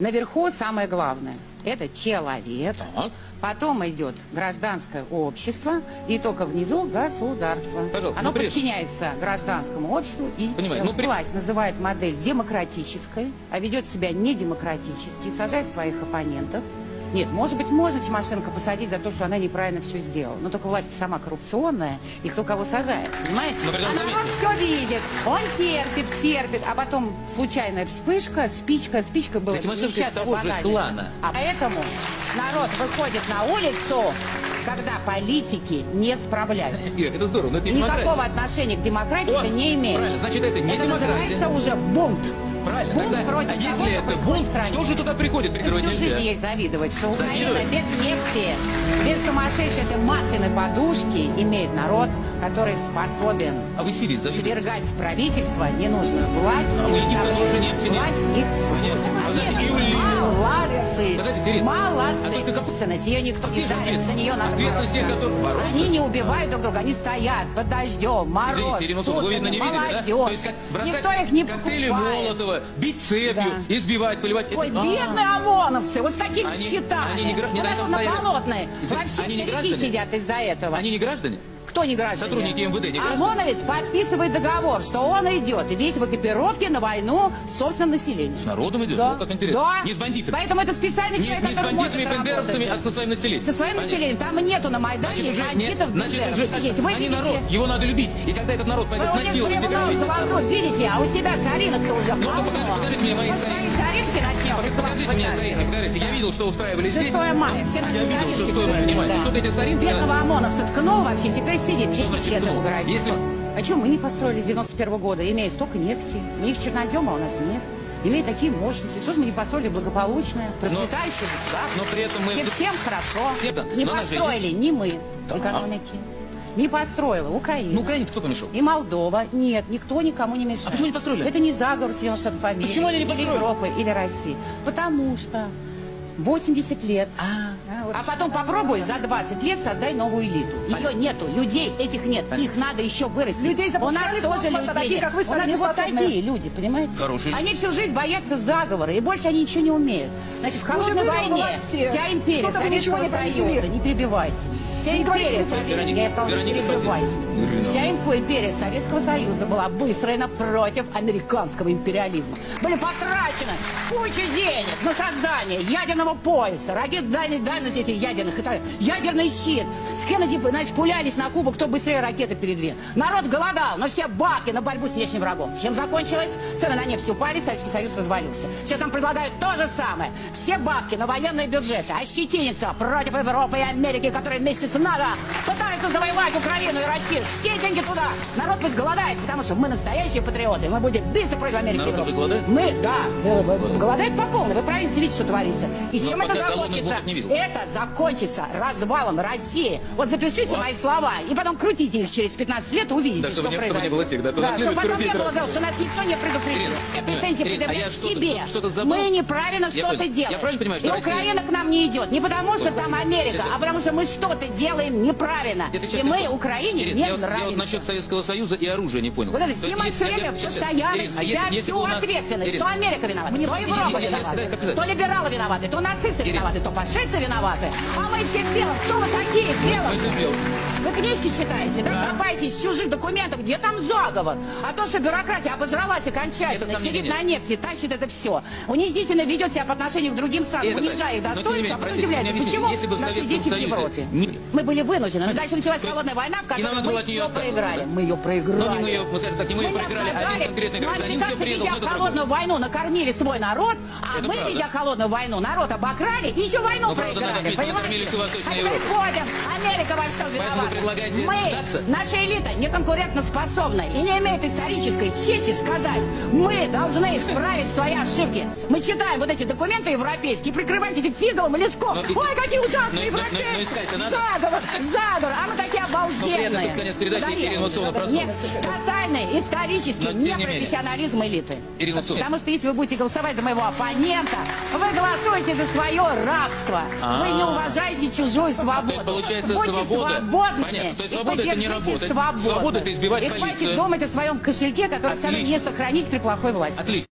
Наверху самое главное – это человек, Так. потом идет гражданское общество, и только внизу государство. Пожалуйста, Оно ну, при- подчиняется гражданскому обществу, и Понимаю, ну, при- власть называет модель демократической, а ведет себя недемократически, сажает своих оппонентов. Нет, может быть, можно Тимошенко посадить за то, что она неправильно все сделала. Но только власть сама коррупционная, и кто кого сажает, понимаете? Но при этом А народ заметьте. все видит, он терпит, а потом случайная вспышка, спичка была Да Тимошенко из несчастная того же банальность. клана. А поэтому народ выходит на улицу, когда политики не справляются. Ир, это здорово, но это И не никакого демократия. отношения к демократии Вот, это не имеет. правильно, значит, это не демократия. называется уже бунт. Правильно, Бунт тогда, против а того, если что это происходит бунт, в стране. что же туда приходит? Да Прикрывать всю жизнь нельзя. есть завидовать, что Украина Завидовать? без нефти, без сумасшедшей этой масляной подушки имеет народ, который способен А вы Сирии завидуете? свергать правительство, ненужную власть, А и вы никто заставлять тоже нефти нет? власть их служить. Понятно. А знаете, Нет, Юлия- молодцы, Подождите, Ирина, а молодцы. только как- Ответственность, ее никто не Где же давит, за нее надо ответственность тех, бороться. которые борются? Они не убивают друг друга, они стоят под дождем, мороз, Извините, Ирина Анатольевна, вы, видно, не видели, да? То молодежь. есть как бросать Никто их не коктейли покупает. Молотова, бить цепью, Да. избивать, поливать. Ой, Это- бедные ОМОНовцы, вот с такими Они- щитами. они не гра- не Вот на это этом на стоят. Болотной. Извините, Вообще они не старики граждане? сидят из-за этого. Они не граждане? Кто не граждане? Сотрудники МВД не граждане? ОМОНовец подписывает договор, что он идет весь в экипировке на войну с собственным населением. С народом идет? Да. О, как интересно. Да. Не с бандитами? Поэтому это специальный Не, человек, не с который бандитами, может бендеровцами, а работать. со своим населением. Со своим Понятно. населением. Там нету на Майдане Значит, уже, бандитов, значит, уже, бендеровцев. Есть. Вы они видите? народ, его надо любить. И когда этот народ Вы пойдет у них насиловать, бревно громить. глазу видите, а у себя соринок-то уже Ну-ка, покажите мне мои Вот свои соринки. соринки начнем. Покажите мне соринки, покажите. Я видел, что устраивали здесь. 6 мая. Все А наши я видел, соринки 6 мая, внимание. да. Что-то эти соринки... Бедного ОМОНовца ткнул вообще, теперь сидит 10 значит лет ткнул? ему грозит. Если- А что, мы не построили с 91 года, имея столько нефти? У них чернозема, а у нас нет. Имея такие мощности. Что же мы не построили благополучное, процветающее государство? Но при этом мы... И всем хорошо. Всем, да. Не Но у нас же построили ни мы Так. экономики, не построила Украина. Ну, Украине кто помешал? И Молдова. Нет, никто никому не мешает. А почему не построили? Это не заговор Соединенных Штатов Америки. Почему они не или построили? Европы, или России. Потому что 80 лет. А потом попробуй за 20 лет создай новую элиту. Ее нету, людей этих нет. Их надо еще вырастить. Людей У нас запускали в тоже космос, а людей такие, нет. как вы, У нас стали вот неспособны. такие люди, понимаете? Хорошие Они всю жизнь боятся заговора, и больше они ничего не умеют. Значит, в холодной были у войне власти. вся империя Что-то вы ничего Советского не Союза, произвели. не перебивайте. Вся Не империя говорите, Советского, я сказала, не Вероника, перебивайте. Вероника. Вся империя Советского Союза была выстроена против американского империализма. Были потрачены куча денег на создание ядерного пояса, ракет дальней дальности этих ядерных, это ядерный щит. С Кеннеди, значит, пулялись на Кубу, кто быстрее ракеты передвинет. Народ голодал, но все бабки на борьбу с внешним врагом. Чем закончилось? Цены на нефть упали, Советский Союз развалился. Сейчас нам предлагают то же самое. Все бабки на военные бюджеты, ощетиниться против Европы и Америки, которые вместе с НАТО пытаются завоевать Украину и Россию. Все деньги туда. Народ пусть голодает, потому что мы настоящие патриоты. Мы будем биться против Америки. Народ и Европы. уже голодает? Мы, да, голодает по полной. Вы правильно видите, что творится. И с Но чем это пока голодных закончится? бунтов не видел. Это закончится развалом России. Вот запишите Вот. мои слова и потом крутите их через 15 лет, увидите, Да, что чтобы не произойдет. было тех, да, то нас чтобы любят потом не крутить было, раз. да, что нас никто не предупредил. Ирина, Я я претензии понимаю. Ирина, а предъявляю я к что-то- себе. что-то забыл? Мы неправильно Я что-то понял. делаем. Я правильно понимаю, что и Россия- Украина к нам не идет. Не потому, что там Америка, а потому что мы что-то делаем неправильно. Это И сейчас мы я- Украине Ирина, не я вот нравимся. насчет Советского Союза и оружия не понял. Вот это То есть, снимать если- все время сейчас, постоянно Ирина, с а себя если бы всю у нас- ответственность. Ирина, То Америка виновата, Мне то просто Европа извините, виновата, я как то либералы виноваты, то нацисты Ирина. виноваты, то фашисты виноваты. А мы все делаем. Кто вы такие Мы делаем? всё делаем. Вы книжки читаете, да? Копаетесь в чужих документах, где там заговор. А то, что бюрократия обожралась окончательно, Это сомнений сидит нет. на нефти, тащит это все. Унизительно ведет себя по отношению к другим странам, Это унижая их правильно. Но, тем не достоинство, менее, а потом простите, удивляется, мне объясните, почему если бы в наши Советском дети в Союзе Европе. не- Мы были вынуждены. Но дальше началась То есть- холодная война, в И нам которой надо мы было от нее все отказываться, проиграли. да? Мы ее проиграли. Ну, не мы ее, мы скажем так, не мы ее проиграли, а один конкретный гражданин все предал. ведя Ну, это холодную войну, накормили свой народ, а Это мы, правда. ведя холодную войну, народ обокрали и еще войну Ну, правда, надо проиграли. отметить, мы накормили всю Восточную А Европу. теперь ходим, Америка во всем Поэтому вы виновата. предлагаете Мы, сдаться? наша элита, не конкурентоспособна и не имеет исторической чести сказать, мы должны исправить свои ошибки. Мы читаем вот эти документы европейские, прикрываете этим фиговым леском. Но- Ой, какие ужасные но европейцы! искать-то надо. Заговор, а мы такие обалденные. приятно, под конец передачи Надоело. Ирина Васильевна проснулась. Нет, тотальный исторический Но, тем не менее. непрофессионализм элиты. Ирина Васильевна. Потому что если вы будете голосовать за моего оппонента, вы голосуете за свое рабство. Вы не уважаете чужую свободу. То есть, получается, Будьте свобода- свободными. Понятно. То есть и свобода это не поддержите работать. свободу. Свобода это избивать и полицию. хватит думать о своем кошельке, который все равно не Отлично. сохранить при плохой власти. Отлично.